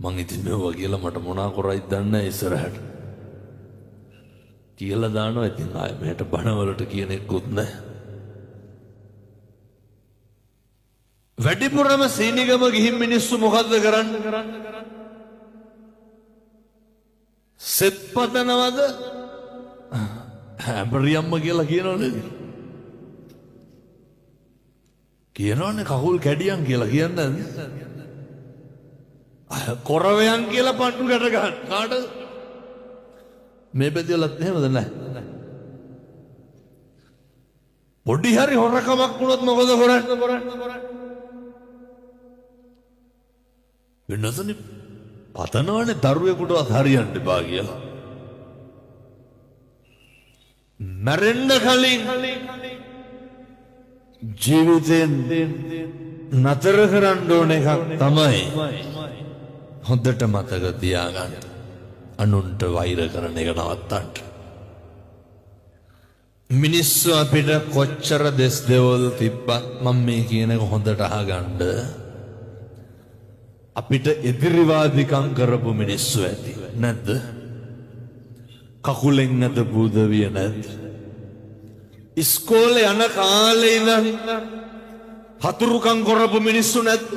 මං ඉතින් මේවා කියලා මට මොනා කරයිද දන්නේ නැහැ ඉස්සරහට. කියලා දානවා ඉතින් ආයෙ මෙහෙට බණවලට කියන එක්කුත් නැහැ. වැඩිපුරම සීනිගම ගිහින් මිනිස්සු මොකද්ද කරන්නේ? සෙත් පතනවද? හැඹරියම්ම කියලා කියනවනේ. කියනවනේ කකුල් කැඩියන් කියලා කියන්නේ නැද්ද? කොරවයන් කියලා පට්ටු ගැට ගන්න. කාටද? මේ බෙදෙලත් එහෙමද නැහැ. පොඩි හරි හොරකමක් වුණොත් මොකද කරන්නේ? වෙනසනේ පතනවනේ දරුවෙකුටවත් හරියන්න එපා කියලා. මැරෙන්න කලින් ජීවිතෙන් නතර කරන්න ඕන එකක් තමයි හොඳට මතක තියාගන්න. අනුන්ට වෛර කරන එක නවත්තන්න. මිනිස්සු අපිට කොච්චර දෙස් දෙවල් තිබ්බත් මම මේ කියන එක හොඳට අහගන්න. අපිට එදිරිවාදිකම් කරපු මිනිස්සු ඇති නැද්ද? කකුලෙන් නැද බුදවිය නැද්ද? ඉස්කෝලේ යන කාලේ ඉඳන් හතුරුකම් කරපු මිනිස්සු නැද්ද?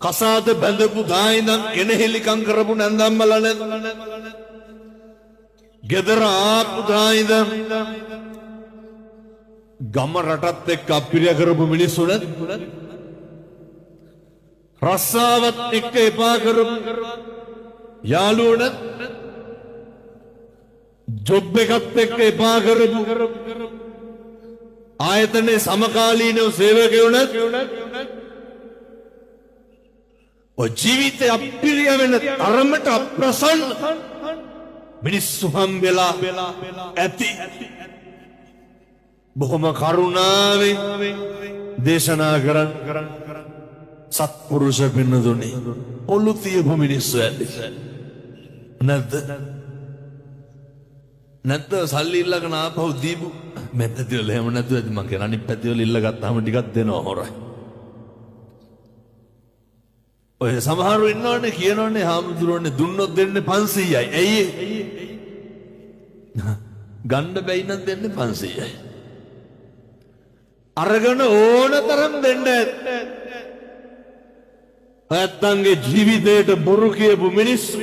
කසාද බැඳපු දා ඉඳන් කෙනෙහිලිකම් කරපු නැන්දම්මලා නැද්ද? ගෙදර ආපු දා ඉඳන් ගම රටත් එක්ක අපිරිය කරපු මිනිස්සු නැද්ද? රස්සාවත් එක්ක එපා කරපු යාළුවෝ නැද්ද? ජොබ් එකත් එක්ක එපා කරපු ආයතනයේ සමකාලීනව සේවකයෝ නැද්ද? ඔය ජීවිතේ අපිරිය වෙන තරමට අප්‍රසන්න මිනිස්සු හම්බෙලා ඇති. බොහොම කරුණාවෙන් දේශනා කරන් සත්පුරුෂ පින්නතුනි ඔලු තියපු මිනිස්සු ඇති නැද්ද? නැත්ද සල්ලි ඉල්ලගෙන ආපහු දීපු මේ පැතිවල එහෙම නැතුව ඇති. මං කියන අනිත් පැතිවල ඉල්ල ගත්තාම ටිකක් දෙනවා හොරයි. ඔය සමහරු ඉන්නවනේ කියනවනේ හාමුදුරුවනේ දුන්නොත් දෙන්නේ 500යි. ඇයි ගන්න බැයි නම් දෙන්නේ 500යි. අරගෙන ඕන තරම් දෙන්න ඇත්තේ. ඇත්තන්ගේ ජීවිතේට බොරු කියපු මිනිස්සු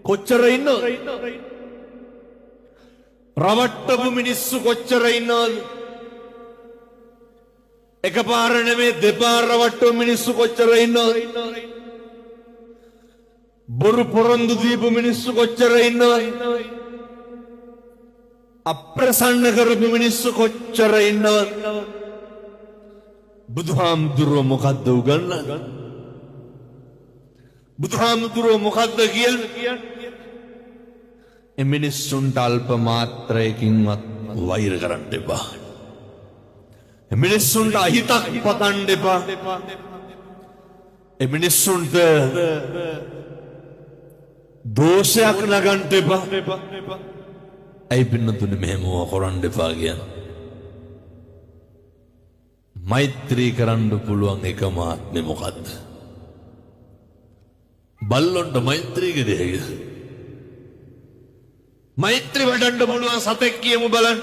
කොච්චර ඉන්නවද? රවට්ටපු මිනිස්සු කොච්චර ඉන්නවද? එකපාර නෙමෙයි දෙපාර රවට්ටපු මිනිස්සු කොච්චර ඉන්නවද? බොරු පොරොන්දු දීපු මිනිස්සු කොච්චර ඉන්නවද? අප්‍රසන්න කරපු මිනිස්සු කොච්චර ඉන්නවද? බුදුහාමුදුරුවෝ මොකද්ද උගන්වන්නේ? බුදුහාමුදුරුවෝ මොකද්ද කියන්නේ? මිනිස්සුන්ට අල්ප මාත්‍රයකින්වත් වෛර කරන්න එපා. මිනිස්සුන්ට අහිතක් පතන්න එපා. මිනිස්සුන්ට දෝෂයක් නගන්න එපා. ඇයි පින්නතුනේ මෙහෙම කරන්න එපා කියන්නේ? මෛත්‍රී කරන්න පුළුවන් එකම ආත්මේ මොකද්ද? බල්ලොන්ට මෛත්‍රී කරේද? මෛත්‍රී වඩන්න පුළුවන් සතෙක් කියමු බලන්න.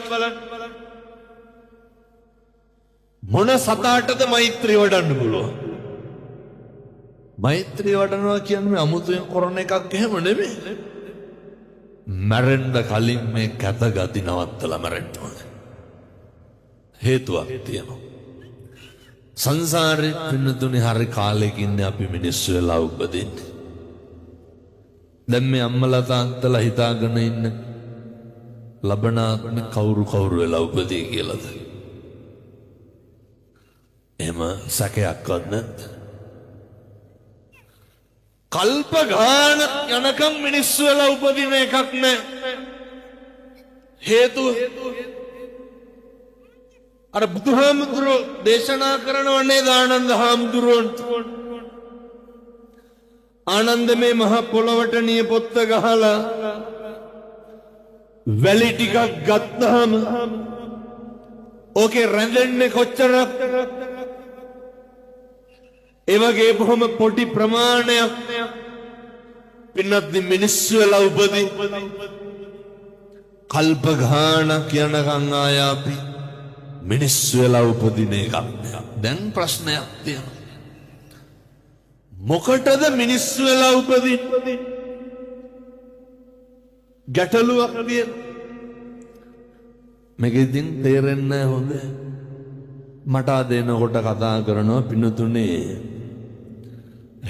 මොන සතාටද මෛත්‍රී වඩන්න පුළුවන්? මෛත්‍රී වඩනවා කියන්නේ අමුතුවෙන් කරන එකක් එහෙම නෙමෙයි. මැරෙන්න කලින් මේ කැත ගති නවත්තලා මැරෙන්න ඕනේ. හේතුවක් තියෙනවා. සංසාරේ පින්නතුනේ හරි කාලෙකින් අපි මිනිස්සු වෙලා උපදින්නේ. දැන් මේ අම්මලා තාත්තලා හිතාගෙන ඉන්න ලබනාත්ම කවුරු වෙලා උපදී කියලාද? එහෙම සැකයක්වත් නැද්ද? කල්ප ගාන යනකම් මිනිස්සු වෙලා උපදින එකක් නෑ. හේතුව අර බුදුහාමුදුරුවෝ දේශනා කරනවනේ ආනන්ද හාමුදුරුවන්ට. ආනන්ද මේ මහ පොළවට නියපොත්ත ගහලා වැලි ටිකක් ගත්තාම ඕකේ රැඳෙන්නේ කොච්චරක්? ඒ වගේ බොහොම පොඩි ප්‍රමාණයක් පින්වත්නි මිනිස්සු වෙලා උපදී කල්ප ගානක් යනකම් ආය අපි මිනිස්සු වෙලා උපදින එකක්. දැන් ප්‍රශ්නයක් තියෙනවා. මොකටද මිනිස්සු වෙලා උපදින්නේ? ගැටලුවක් තියෙනවා. මේක ඉතින් තේරෙන්නේ නැහැ හොඳ. මට දෙනකොට කතා කරනවා පින්නතුනේ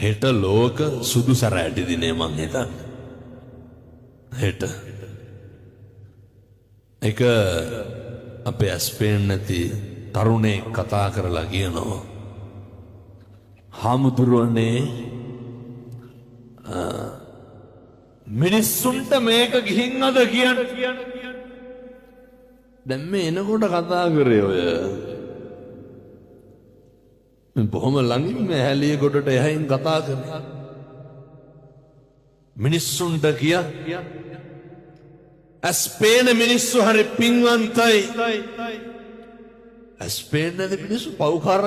හෙට ලෝක සුදු සැරෑටි දිනේ මං හිතන්නේ. හෙට එක අපේ ඇස්පේන් නැති තරුණේ කතා කරලා කියනවා හාමුදුරුවනේ මිනිස්සුන්ට මේක ගිහින් අද කියන්නේ. දැන් මේ එනකොට කතා කරේ ඔය බොහොම ළඟින් මේ හැලිය ගොඩට එහයින් කතා කරේ මිනිස්සුන්ට කිය ඇස්පේන මිනිස්සු හරි පින්වන්තයි ඇස්පේන නැති මිනිස්සු පව්කාර